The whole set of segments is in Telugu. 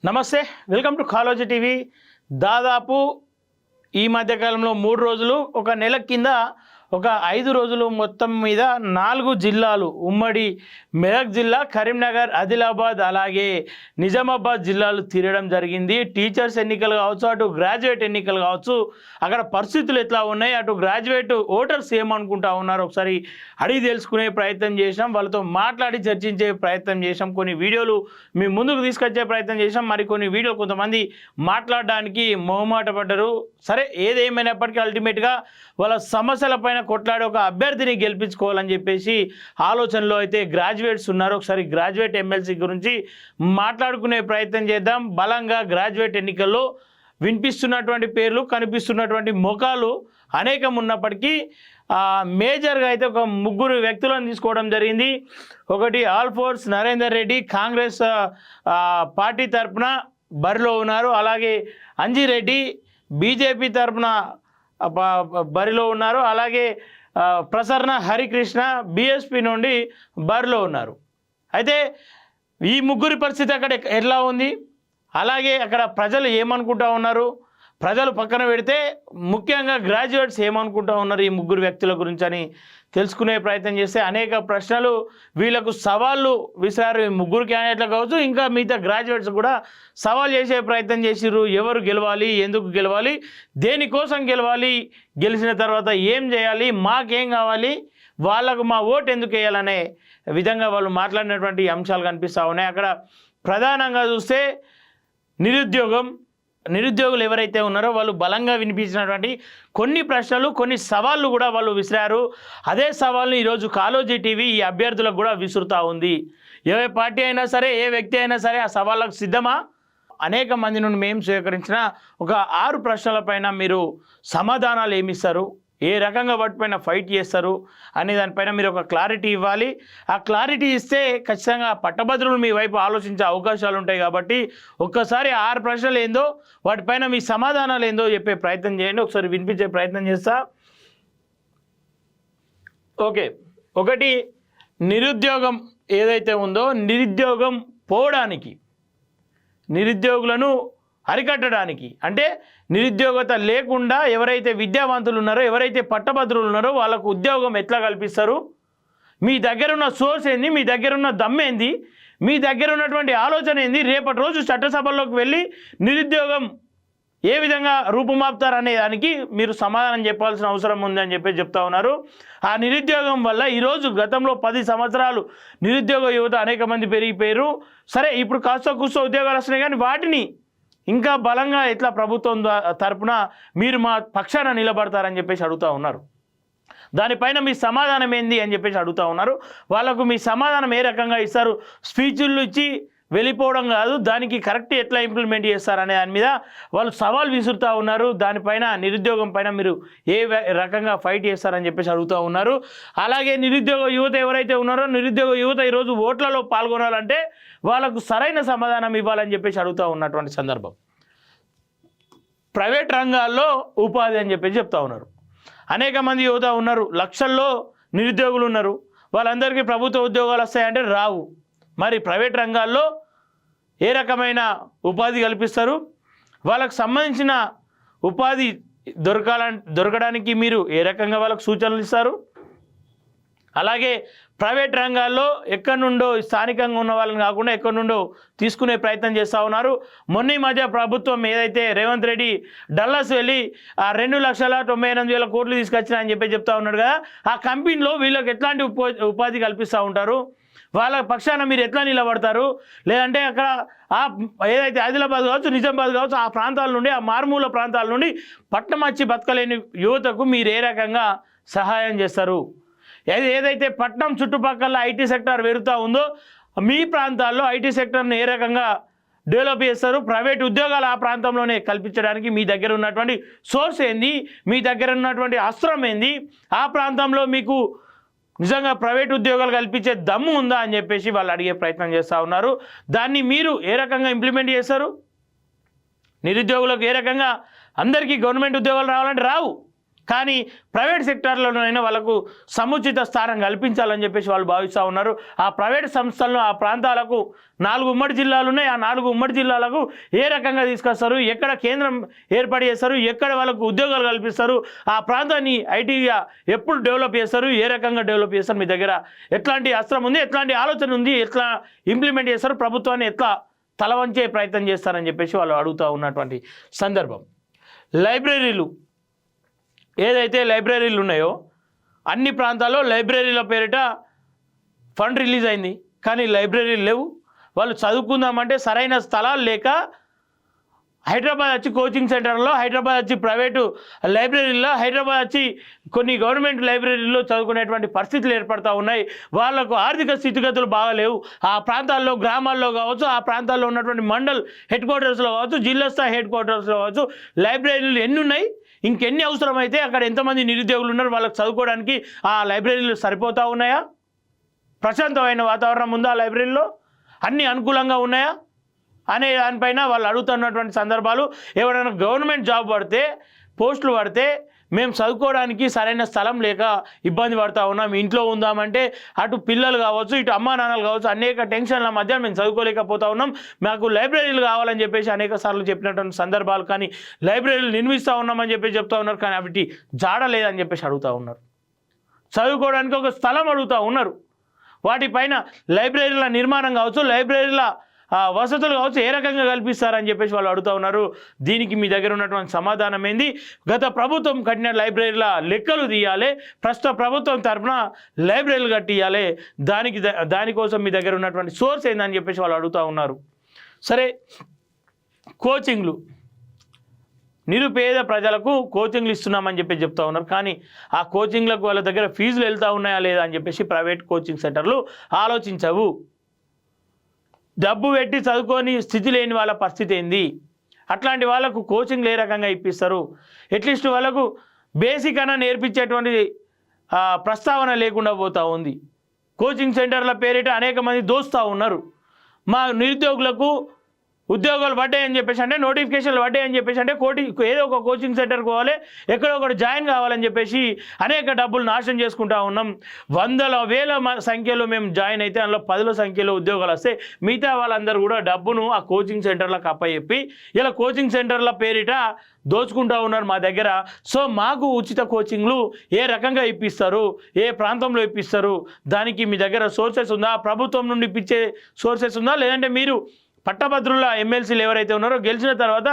నమస్తే, వెల్కమ్ టు కాలోజీ టీవీ. దాదాపు ఈ మధ్యకాలంలో 3 రోజులు, ఒక నెల కింద ఒక 5 రోజులు మొత్తం మీద 4 జిల్లాలు, ఉమ్మడి మెదక్ జిల్లా, కరీంనగర్, ఆదిలాబాద్, అలాగే నిజామాబాద్ జిల్లాలు తిరగడం జరిగింది. టీచర్స్ ఎన్నికలు కావచ్చు, అటు గ్రాడ్యుయేట్ ఎన్నికలు కావచ్చు, అక్కడ పరిస్థితులు ఎట్లా ఉన్నాయి, అటు గ్రాడ్యుయేట్ ఓటర్స్ ఏమనుకుంటా ఉన్నారు ఒకసారి అడిగి తెలుసుకునే ప్రయత్నం చేసాం. వాళ్ళతో మాట్లాడి చర్చించే ప్రయత్నం చేసాం. కొన్ని వీడియోలు మీ ముందుకు తీసుకొచ్చే ప్రయత్నం చేసాం. మరి కొన్ని వీడియోలు కొంతమంది మాట్లాడడానికి మొహమాట పడ్డారు. సరే, ఏదేమైనప్పటికీ అల్టిమేట్గా వాళ్ళ సమస్యలపైన కొట్లాడి ఒక అభ్యర్థిని గెలిపించుకోవాలని చెప్పేసి ఆలోచనలో అయితే గ్రాడ్యుయేట్స్ ఉన్నారు. ఒకసారి గ్రాడ్యుయేట్ ఎమ్మెల్సీ గురించి మాట్లాడుకునే ప్రయత్నం చేద్దాం. బలంగా గ్రాడ్యుయేట్ ఎన్నికల్లో వినిపిస్తున్నటువంటి పేర్లు, కనిపిస్తున్నటువంటి ముఖాలు అనేకం ఉన్నప్పటికీ మేజర్గా అయితే ఒక 3 వ్యక్తులను తీసుకోవడం జరిగింది. ఒకటి ఆల్ఫోర్స్ నరేందర్ రెడ్డి, కాంగ్రెస్ పార్టీ తరఫున బరిలో ఉన్నారు. అలాగే అంజిరెడ్డి బీజేపీ తరఫున బరిలో ఉన్నారు. అలాగే ప్రసన్న హరికృష్ణ బీఎస్పీ నుండి బరిలో ఉన్నారు. అయితే ఈ 3 పరిస్థితి అక్కడ ఎట్లా ఉంది, అలాగే అక్కడ ప్రజలు ఏమనుకుంటా ఉన్నారు, ప్రజలు పక్కన పెడితే ముఖ్యంగా గ్రాడ్యుయేట్స్ ఏమనుకుంటా ఉన్నారు ఈ 3 వ్యక్తుల గురించి అని తెలుసుకునే ప్రయత్నం చేస్తే అనేక ప్రశ్నలు, వీళ్ళకు సవాళ్ళు విసిరారు. 3 క్యాండిడేట్లు కావచ్చు, ఇంకా మిగతా గ్రాడ్యుయేట్స్ కూడా సవాల్ చేసే ప్రయత్నం చేసిర్రు. ఎవరు గెలవాలి, ఎందుకు గెలవాలి, దేనికోసం గెలవాలి, గెలిచిన తర్వాత ఏం చేయాలి, మాకేం కావాలి, వాళ్ళకు మా ఓటు ఎందుకు వేయాలనే విధంగా వాళ్ళు మాట్లాడినటువంటి అంశాలు కనిపిస్తూ ఉన్నాయి. అక్కడ ప్రధానంగా చూస్తే నిరుద్యోగులు ఎవరైతే ఉన్నారో వాళ్ళు బలంగా వినిపించినటువంటి కొన్ని ప్రశ్నలు, కొన్ని సవాళ్ళు కూడా వాళ్ళు విసిరారు. అదే సవాళ్ళను ఈరోజు కాలోజీ టీవీ ఈ అభ్యర్థులకు కూడా విసురుతూ ఉంది. ఏ పార్టీ అయినా సరే, ఏ వ్యక్తి అయినా సరే ఆ సవాళ్ళకు సిద్ధమా? అనేక మంది నుండి మేము స్వీకరించిన ఒక 6 ప్రశ్నలపైన మీరు సమాధానాలు ఏమిస్తారు, ఏ రకంగా వాటిపైన ఫైట్ చేస్తారు అనే దానిపైన మీరు ఒక క్లారిటీ ఇవ్వాలి. ఆ క్లారిటీ ఇస్తే ఖచ్చితంగా పట్టభద్రులు మీ వైపు ఆలోచించే అవకాశాలు ఉంటాయి. కాబట్టి ఒక్కసారి 6 ప్రశ్నలు ఏందో, వాటిపైన మీ సమాధానాలు ఏందో చెప్పే ప్రయత్నం చేయండి. ఒకసారి వినిపించే ప్రయత్నం చేస్తా. ఓకే, ఒకటి, నిరుద్యోగం ఏదైతే ఉందో, నిరుద్యోగం పోవడానికి, నిరుద్యోగులను అరికట్టడానికి, అంటే నిరుద్యోగత లేకుండా ఎవరైతే విద్యావంతులు ఉన్నారో, ఎవరైతే పట్టభద్రులు ఉన్నారో వాళ్ళకు ఉద్యోగం ఎట్లా కల్పిస్తారు, మీ దగ్గర ఉన్న సోర్స్ ఏంది, మీ దగ్గర ఉన్న దమ్మేంది, మీ దగ్గర ఉన్నటువంటి ఆలోచన ఏంది, రేపటి రోజు చట్టసభల్లోకి వెళ్ళి నిరుద్యోగం ఏ విధంగా రూపుమాపుతారనే దానికి మీరు సమాధానం చెప్పాల్సిన అవసరం ఉందని చెప్తా ఉన్నారు. ఆ నిరుద్యోగం వల్ల ఈరోజు గతంలో 10 సంవత్సరాలు నిరుద్యోగ యువత అనేక మంది పెరిగిపోయారు. సరే, ఇప్పుడు కాస్త కూస్తో ఉద్యోగాలు వస్తున్నాయి, కానీ వాటిని ఇంకా బలంగా ఎట్లా ప్రభుత్వం తరపున మీరు మా పక్షాన నిలబడతారని చెప్పేసి అడుగుతూ ఉన్నారు. దానిపైన మీ సమాధానం ఏంది అని చెప్పేసి అడుగుతూ ఉన్నారు. వాళ్ళకు మీ సమాధానం ఏ రకంగా ఇస్తారు, స్పీచ్లు ఇచ్చి వెళ్ళిపోవడం కాదు, దానికి కరెక్ట్ ఎట్లా ఇంప్లిమెంట్ చేస్తారనే దాని మీద వాళ్ళు సవాల్ విసురుతూ ఉన్నారు. దానిపైన, నిరుద్యోగం పైన మీరు ఏ రకంగా ఫైట్ చేస్తారని చెప్పేసి అడుగుతూ ఉన్నారు. అలాగే నిరుద్యోగ యువత ఎవరైతే ఉన్నారో, నిరుద్యోగ యువత ఈరోజు ఓట్లలో పాల్గొనాలంటే వాళ్ళకు సరైన సమాధానం ఇవ్వాలని చెప్పేసి అడుగుతూ ఉన్నటువంటి సందర్భం. ప్రైవేట్ రంగాల్లో ఉపాధి అని చెప్పేసి చెప్తా ఉన్నారు. అనేక మంది యువత ఉన్నారు, లక్షల్లో నిరుద్యోగులు ఉన్నారు. వాళ్ళందరికీ ప్రభుత్వ ఉద్యోగాలు వస్తాయంటే రావు. మరి ప్రైవేట్ రంగాల్లో ఏ రకమైన ఉపాధి కల్పిస్తారు, వాళ్ళకు సంబంధించిన ఉపాధి దొరకడానికి మీరు ఏ రకంగా వాళ్ళకు సూచనలు ఇస్తారు? అలాగే ప్రైవేట్ రంగాల్లో ఎక్కడి నుండో, స్థానికంగా ఉన్న వాళ్ళని కాకుండా ఎక్కడి నుండో తీసుకునే ప్రయత్నం చేస్తూ ఉన్నారు. మొన్న ఈ మధ్య ప్రభుత్వం ఏదైతే రేవంత్ రెడ్డి డల్లాస్ వెళ్ళి 2,98,000 కోట్లు తీసుకొచ్చినా అని చెప్తా ఉన్నాడు కదా, ఆ కంపెనీలో వీళ్ళకి ఎట్లాంటి ఉపాధి కల్పిస్తూ ఉంటారు, వాళ్ళ పక్షాన మీరు ఎట్లా నిలబడతారు? లేదంటే అక్కడ ఏదైతే ఆదిలాబాద్ కావచ్చు, నిజామాబాద్ కావచ్చు, ఆ ప్రాంతాల నుండి, ఆ మారుమూల ప్రాంతాల నుండి పట్టణం వచ్చి బతకలేని యువతకు మీరు ఏ రకంగా సహాయం చేస్తారు? ఏదైతే పట్టణం చుట్టుపక్కల ఐటీ సెక్టర్ పెరుగుతూ ఉందో, మీ ప్రాంతాల్లో ఐటీ సెక్టర్ని ఏ రకంగా డెవలప్ చేస్తారు? ప్రైవేట్ ఉద్యోగాలు ఆ ప్రాంతంలోనే కల్పించడానికి మీ దగ్గర ఉన్నటువంటి సోర్స్ ఏంది, మీ దగ్గర ఉన్నటువంటి అస్త్రం ఏంది, ఆ ప్రాంతంలో మీకు నిజంగా ప్రైవేట్ ఉద్యోగాలు కల్పించే దమ్ము ఉందా అని చెప్పేసి వాళ్ళు అడిగే ప్రయత్నం చేస్తూ ఉన్నారు. దాన్ని మీరు ఏ రకంగా ఇంప్లిమెంట్ చేస్తారు? నిరుద్యోగులకు ఏ రకంగా అందరికీ గవర్నమెంట్ ఉద్యోగాలు రావాలంటే రావు, కానీ ప్రైవేట్ సెక్టార్లోనైనా వాళ్ళకు సముచిత స్థానం కల్పించాలని చెప్పేసి వాళ్ళు భావిస్తూ ఉన్నారు. ఆ ప్రైవేట్ సంస్థలను ఆ ప్రాంతాలకు 4 ఉమ్మడి జిల్లాలు ఉన్నాయి. ఆ 4 ఉమ్మడి జిల్లాలకు ఏ రకంగా తీసుకొస్తారు, ఎక్కడ కేంద్రం ఏర్పాటు చేస్తారు, ఎక్కడ వాళ్ళకు ఉద్యోగాలు కల్పిస్తారు, ఆ ప్రాంతాన్ని ఐటీగా ఎప్పుడు డెవలప్ చేస్తారు, ఏ రకంగా డెవలప్ చేస్తారు, మీ దగ్గర ఎట్లాంటి అస్త్రం ఉంది, ఎట్లాంటి ఆలోచన ఉంది, ఎట్లా ఇంప్లిమెంట్ చేస్తారు, ప్రభుత్వాన్ని ఎట్లా తలవంచే ప్రయత్నం చేస్తారని చెప్పేసి వాళ్ళు అడుగుతూ ఉన్నటువంటి సందర్భం. లైబ్రరీలు ఏదైతే లైబ్రరీలు ఉన్నాయో అన్ని ప్రాంతాల్లో లైబ్రరీల పేరిట ఫండ్ రిలీజ్ అయింది, కానీ లైబ్రరీలు లేవు. వాళ్ళు చదువుకుందామంటే సరైన స్థలాలు లేక హైదరాబాద్ వచ్చి కోచింగ్ సెంటర్లో, హైదరాబాద్ వచ్చి ప్రైవేటు లైబ్రరీలో, హైదరాబాద్ వచ్చి కొన్ని గవర్నమెంట్ లైబ్రరీల్లో చదువుకునేటువంటి పరిస్థితులు ఏర్పడుతూ ఉన్నాయి. వాళ్లకు ఆర్థిక స్థితిగతులు బాగాలేవు. ఆ ప్రాంతాల్లో, గ్రామాల్లో కావచ్చు, ఆ ప్రాంతాల్లో ఉన్నటువంటి మండల్ హెడ్ క్వార్టర్స్లో కావచ్చు, జిల్లా స్థాయి హెడ్ క్వార్టర్స్లో కావచ్చు, లైబ్రరీలు ఎన్ని ఉన్నాయి, ఇంకెన్ని అవసరమైతే అక్కడ ఎంతమంది నిరుద్యోగులు ఉన్నారు, వాళ్ళకి చదువుకోవడానికి ఆ లైబ్రరీలు సరిపోతూ ఉన్నాయా? ప్రశాంతమైన వాతావరణం ఉందా ఆ లైబ్రరీలో? అన్నీ అనుకూలంగా ఉన్నాయా అనే దానిపైన వాళ్ళు అడుగుతున్నటువంటి సందర్భాలు. ఎవరైనా గవర్నమెంట్ జాబ్ పడితే, పోస్టులు పడితే మేము చదువుకోవడానికి సరైన స్థలం లేక ఇబ్బంది పడుతూ ఉన్నాం, ఇంట్లో ఉందామంటే అటు పిల్లలు కావచ్చు, ఇటు అమ్మా నాన్నలు కావచ్చు, అనేక టెన్షన్ల మధ్య మేము చదువుకోలేకపోతా ఉన్నాం, మాకు లైబ్రరీలు కావాలని చెప్పేసి అనేక సార్లు చెప్పినటువంటి సందర్భాలు. కానీ లైబ్రరీలు నిర్మిస్తూ ఉన్నామని చెప్పేసి చెప్తా ఉన్నారు, కానీ అవిటి జాడ లేదని చెప్పేసి అడుగుతూ ఉన్నారు. చదువుకోవడానికి ఒక స్థలం అడుగుతూ ఉన్నారు. వాటిపైన లైబ్రరీల నిర్మాణం కావచ్చు, లైబ్రరీల వసతులు కావచ్చు, ఏ రకంగా కల్పిస్తారని చెప్పేసి వాళ్ళు అడుగుతూ ఉన్నారు. దీనికి మీ దగ్గర ఉన్నటువంటి సమాధానం ఏంది? గత ప్రభుత్వం కట్టిన లైబ్రరీల లెక్కలు తీయాలి, ప్రస్తుత ప్రభుత్వం తరఫున లైబ్రరీలు కట్టియాలి, దానికోసం మీ దగ్గర ఉన్నటువంటి సోర్స్ ఏందని చెప్పేసి వాళ్ళు అడుగుతూ ఉన్నారు. సరే, కోచింగ్లు, నిరుపేద ప్రజలకు కోచింగ్లు ఇస్తున్నామని చెప్పి చెప్తా ఉన్నారు, కానీ ఆ కోచింగ్లకు వాళ్ళ దగ్గర ఫీజులు వెళ్తూ ఉన్నాయా లేదా అని చెప్పేసి ప్రైవేట్ కోచింగ్ సెంటర్లు ఆలోచించవు. డబ్బు పెట్టి చదువుకొని స్థితి లేని వాళ్ళ పరిస్థితి ఏంది? అట్లాంటి వాళ్ళకు కోచింగ్లు ఏ రకంగా ఇప్పిస్తారు? అట్లీస్ట్ వాళ్ళకు బేసిక్ అన్న నేర్పించేటువంటి ప్రస్తావన లేకుండా పోతూ ఉంది. కోచింగ్ సెంటర్ల పేరిట అనేక మంది దోస్తూ ఉన్నారు. మా నిరుద్యోగులకు ఉద్యోగాలు పడ్డాయని చెప్పేసి అంటే, నోటిఫికేషన్లు పడ్డాయని చెప్పేసి అంటే ఏదో ఒక కోచింగ్ సెంటర్కి పోవాలి, ఎక్కడో ఒకటి జాయిన్ కావాలని చెప్పేసి అనేక డబ్బులు నాశనం చేసుకుంటా ఉన్నాం. వందల వేల సంఖ్యలో మేము జాయిన్ అయితే అందులో 10ల సంఖ్యలో ఉద్యోగాలు వస్తే మిగతా వాళ్ళందరూ కూడా డబ్బును ఆ కోచింగ్ సెంటర్లకు అప్పచెప్పి ఇలా కోచింగ్ సెంటర్ల పేరిట దోచుకుంటూ ఉన్నారు మా దగ్గర. సో మాకు ఉచిత కోచింగ్లు ఏ రకంగా ఇప్పిస్తారు, ఏ ప్రాంతంలో ఇప్పిస్తారు, దానికి మీ దగ్గర సోర్సెస్ ఉందా? ప్రభుత్వం నుండి ఇప్పించే సోర్సెస్ ఉందా? లేదంటే మీరు పట్టభద్రుల ఎమ్మెల్సీలు ఎవరైతే ఉన్నారో గెలిచిన తర్వాత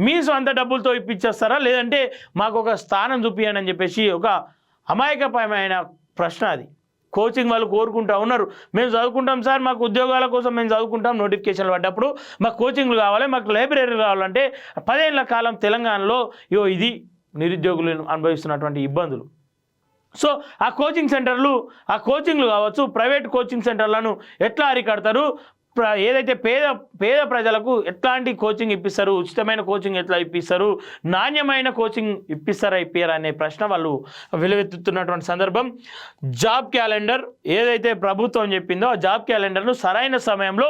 మీ సొంత డబ్బులతో ఇప్పించేస్తారా? లేదంటే మాకు ఒక స్థానం చూపియండి అని చెప్పేసి ఒక అమాయకమైన ప్రశ్న అది. కోచింగ్ వాళ్ళు కోరుకుంటూ ఉన్నారు, మేము చదువుకుంటాం సార్, మాకు ఉద్యోగాల కోసం మేము చదువుకుంటాం, నోటిఫికేషన్లు పడ్డప్పుడు మాకు కోచింగ్లు కావాలి, మాకు లైబ్రరీలు కావాలంటే 10 ఏళ్ల కాలం తెలంగాణలో ఇది నిరుద్యోగులను అనుభవిస్తున్నటువంటి ఇబ్బందులు. సో ఆ కోచింగ్ సెంటర్లు, ఆ కోచింగ్లు కావచ్చు, ప్రైవేట్ కోచింగ్ సెంటర్లను ఎట్లా అరికడతారు? ఏదైతే పేద ప్రజలకు ఎట్లాంటి కోచింగ్ ఇప్పిస్తారు, ఉచితమైన కోచింగ్ ఎట్లా ఇప్పిస్తారు, నాణ్యమైన కోచింగ్ ఇప్పిస్తారా అనే ప్రశ్న వాళ్ళు వెలువెత్తుతున్నటువంటి సందర్భం. జాబ్ క్యాలెండర్ ఏదైతే ప్రభుత్వం చెప్పిందో ఆ జాబ్ క్యాలెండర్ను సరైన సమయంలో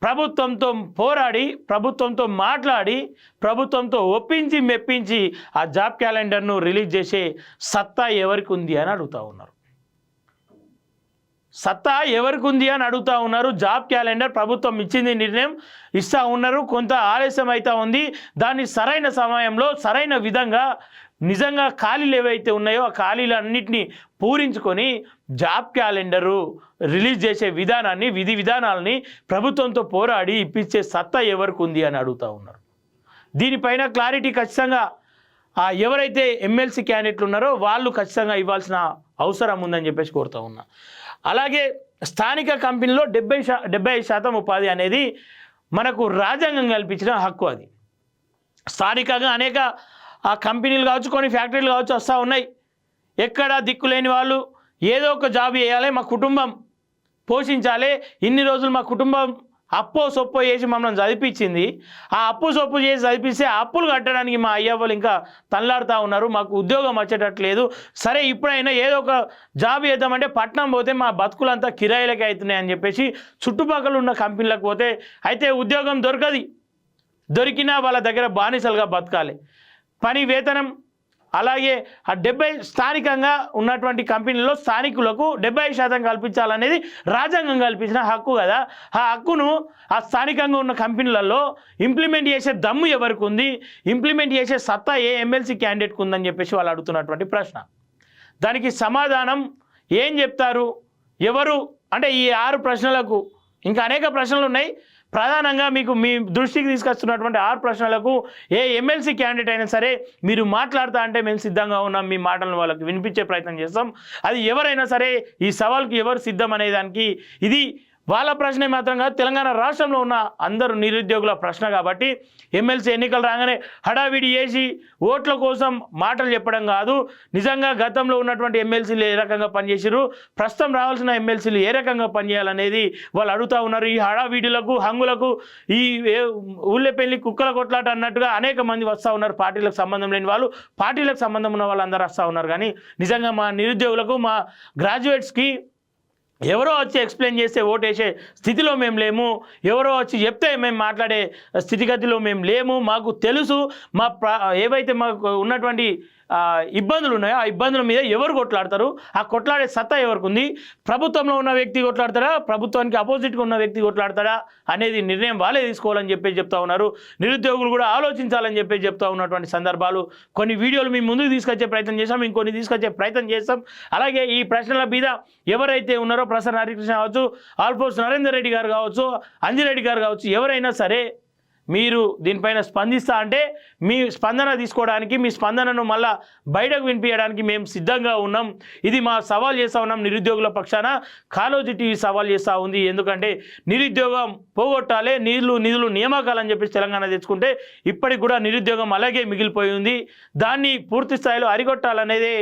ప్రభుత్వంతో పోరాడి, ప్రభుత్వంతో మాట్లాడి, ప్రభుత్వంతో ఒప్పించి మెప్పించి ఆ జాబ్ క్యాలెండర్ను రిలీజ్ చేసే సత్తా ఎవరికి ఉంది అని అడుగుతూ ఉన్నారు. సత్తా ఎవరికి ఉంది అని అడుగుతూ ఉన్నారు. జాబ్ క్యాలెండర్ ప్రభుత్వం ఇచ్చింది, నిర్ణయం ఇస్తూ ఉన్నారు, కొంత ఆలస్యం అవుతూ ఉంది. దాన్ని సరైన సమయంలో సరైన విధంగా నిజంగా ఖాళీలు ఏవైతే ఉన్నాయో ఆ ఖాళీలన్నింటినీ పూరించుకొని జాబ్ క్యాలెండరు రిలీజ్ చేసే విధానాన్ని, విధి విధానాలని ప్రభుత్వంతో పోరాడి ఇప్పించే సత్తా ఎవరికి ఉంది అని అడుగుతూ ఉన్నారు. దీనిపైన క్లారిటీ ఖచ్చితంగా ఎవరైతే ఎమ్మెల్సీ క్యాండిడేట్లు ఉన్నారో వాళ్ళు ఖచ్చితంగా ఇవ్వాల్సిన అవసరం ఉందని చెప్పేసి కోరుతూ ఉన్నా. అలాగే స్థానిక కంపెనీలో 75% ఉపాధి అనేది మనకు రాజ్యాంగం కల్పించిన హక్కు. అది స్థానికంగా అనేక కంపెనీలు కావచ్చు, కొన్ని ఫ్యాక్టరీలు కావచ్చు వస్తూ ఉన్నాయి. ఎక్కడ దిక్కులేని వాళ్ళు ఏదో ఒక జాబ్ చేయాలి, మా కుటుంబం పోషించాలి, ఇన్ని రోజులు మా కుటుంబం అప్పో సొప్పో చేసి మమ్మల్ని చదివించింది, ఆ అప్పు సొప్పు చేసి చదివిస్తే ఆ అప్పులు కట్టడానికి మా అయ్యవ్వలు ఇంకా తల్లాడుతూ ఉన్నారు, మాకు ఉద్యోగం వచ్చేటట్లేదు, సరే ఇప్పుడైనా ఏదో ఒక జాబ్ చేద్దామంటే పట్నం పోతే మా బతుకులంతా కిరాయిలకి అవుతున్నాయి అని చెప్పేసి చుట్టుపక్కల ఉన్న కంపెనీలకు పోతే అయితే ఉద్యోగం దొరకది, దొరికినా వాళ్ళ దగ్గర బానిసలుగా బతకాలి, పని వేతనం అలాగే ఆ 70 స్థానికంగా ఉన్నటువంటి కంపెనీల్లో స్థానికులకు 70% కల్పించాలనేది రాజ్యాంగం కల్పించిన హక్కు కదా. ఆ హక్కును ఆ స్థానికంగా ఉన్న కంపెనీలలో ఇంప్లిమెంట్ చేసే దమ్ము ఎవరికి ఉంది, ఇంప్లిమెంట్ చేసే సత్తా ఏ ఎమ్మెల్సీ క్యాండిడేట్కి ఉందని చెప్పేసి వాళ్ళు అడుగుతున్నటువంటి ప్రశ్న. దానికి సమాధానం ఏం చెప్తారు ఎవరు అంటే ఈ 6 ప్రశ్నలకు ఇంకా అనేక ప్రశ్నలు ఉన్నాయి. ప్రధానంగా మీకు మీ దృష్టికి తీసుకొస్తున్నటువంటి 6 ప్రశ్నలకు ఏ ఎమ్మెల్సీ క్యాండిడేట్ అయినా సరే మీరు మాట్లాడతా అంటే మేము సిద్ధంగా ఉన్నాం, మీ మాటలను వాళ్ళకి వినిపించే ప్రయత్నం చేస్తాం. అది ఎవరైనా సరే ఈ సవాల్కి ఎవరు సిద్ధం అనే దానికి ఇది వాళ్ళ ప్రశ్నే మాత్రం కాదు, తెలంగాణ రాష్ట్రంలో ఉన్న అందరూ నిరుద్యోగుల ప్రశ్న కాబట్టి ఎమ్మెల్సీ ఎన్నికలు రాగానే హడావిడి చేసి ఓట్ల కోసం మాటలు చెప్పడం కాదు. నిజంగా గతంలో ఉన్నటువంటి ఎమ్మెల్సీలు ఏ రకంగా పనిచేసారు, ప్రస్తుతం రావాల్సిన ఎమ్మెల్సీలు ఏ రకంగా పనిచేయాలనేది వాళ్ళు అడుగుతూ ఉన్నారు. ఈ హడావిడిలకు హంగులకు ఈ ఊళ్ళో పెళ్లి కుక్కల కొట్లాట అన్నట్టుగా అనేక మంది వస్తూ ఉన్నారు. పార్టీలకు సంబంధం లేని వాళ్ళు, పార్టీలకు సంబంధం ఉన్న వాళ్ళందరూ వస్తూ ఉన్నారు. కానీ నిజంగా మా నిరుద్యోగులకు మా గ్రాడ్యుయేట్స్కి ఎవరో వచ్చి ఎక్స్ప్లెయిన్ చేస్తే ఓటేసే స్థితిలో మేము లేము, ఎవరో వచ్చి చెప్తే మేము మాట్లాడే స్థితిగతిలో మేము లేము. మాకు తెలుసు మా ఏవైతే మాకు ఉన్నటువంటి ఇబ్బందులు ఉన్నాయో ఆ ఇబ్బందుల మీద ఎవరు కొట్లాడతారు, ఆ కొట్లాడే సత్తా ఎవరికి ఉంది, ప్రభుత్వంలో ఉన్న వ్యక్తి కొట్లాడతారా, ప్రభుత్వానికి అపోజిట్గా ఉన్న వ్యక్తి కొట్లాడతాడా అనేది నిర్ణయం వాళ్ళే తీసుకోవాలని చెప్పేసి చెప్తా ఉన్నారు. నిరుద్యోగులు కూడా ఆలోచించాలని చెప్పేసి చెప్తా ఉన్నటువంటి సందర్భాలు కొన్ని వీడియోలు మేము ముందుకు తీసుకొచ్చే ప్రయత్నం చేస్తాం, ఇంకొన్ని తీసుకొచ్చే ప్రయత్నం చేస్తాం. అలాగే ఈ ప్రశ్నల మీద ఎవరైతే ఉన్నారో ప్రసన్న హరికృష్ణ కావచ్చు, ఆల్ఫోర్స్ నరేందర్ రెడ్డి గారు కావచ్చు, అంజిరెడ్డి గారు కావచ్చు, ఎవరైనా సరే మీరు దీనిపైన స్పందిస్తా అంటే మీ స్పందన తీసుకోవడానికి, మీ స్పందనను మళ్ళా బయటకు వినిపించడానికి మేము సిద్ధంగా ఉన్నాం. ఇది మా సవాల్ చేస్తూ ఉన్నాం. నిరుద్యోగుల పక్షాన కాలోజీ టీవీ సవాల్ చేస్తూ ఉంది. ఎందుకంటే నిరుద్యోగం పోగొట్టాలి, నిధులు నియామకాలని చెప్పేసి తెలంగాణ తెచ్చుకుంటే ఇప్పటికి కూడా నిరుద్యోగం అలాగే మిగిలిపోయి ఉంది. దాన్ని పూర్తి స్థాయిలో అరిగొట్టాలనేదే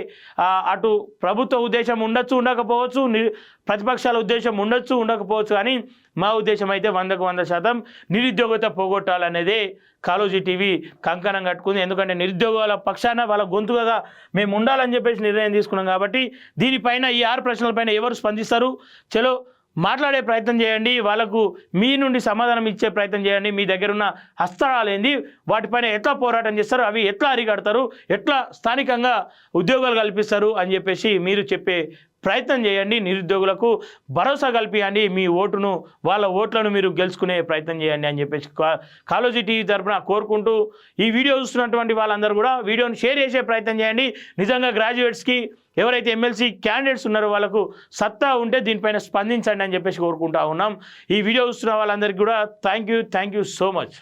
అటు ప్రభుత్వ ఉద్దేశం ఉండొచ్చు, ఉండకపోవచ్చు, ప్రతిపక్షాల ఉద్దేశం ఉండొచ్చు, ఉండకపోవచ్చు. కానీ మా ఉద్దేశం అయితే 100కు 100% నిరుద్యోగత పోగొట్టాలనేదే కాలోజీ టీవీ కంకణం కట్టుకుంది. ఎందుకంటే నిరుద్యోగాల పక్షాన వాళ్ళ గొంతుగా మేము ఉండాలని చెప్పేసి నిర్ణయం తీసుకున్నాం. కాబట్టి దీనిపైన ఈ 6 ప్రశ్నలపైన ఎవరు స్పందిస్తారు, చలో మాట్లాడే ప్రయత్నం చేయండి, వాళ్ళకు మీ నుండి సమాధానం ఇచ్చే ప్రయత్నం చేయండి. మీ దగ్గర ఉన్న అస్త్రాలు ఏంది, వాటిపైన ఎట్లా పోరాటం చేస్తారు, అవి ఎట్లా అరికడతారు, ఎట్లా స్థానికంగా ఉద్యోగాలు కల్పిస్తారు అని చెప్పేసి మీరు చెప్పే ప్రయత్నం చేయండి. నిరుద్యోగులకు భరోసా కల్పించండి. మీ ఓటును, వాళ్ళ ఓట్లను మీరు గెలుచుకునే ప్రయత్నం చేయండి అని చెప్పేసి కాలోజీ టీవీ తరఫున కోరుకుంటూ ఈ వీడియో చూస్తున్నటువంటి వాళ్ళందరూ కూడా వీడియోని షేర్ చేసే ప్రయత్నం చేయండి. నిజంగా గ్రాడ్యుయేట్స్కి ఎవరైతే ఎమ్మెల్సీ క్యాండిడేట్స్ ఉన్నారో వాళ్ళకు సత్తా ఉంటే దీనిపైన స్పందించండి అని చెప్పేసి కోరుకుంటా ఉన్నాం. ఈ వీడియో చూస్తున్న వాళ్ళందరికీ కూడా థ్యాంక్ యూ సో మచ్.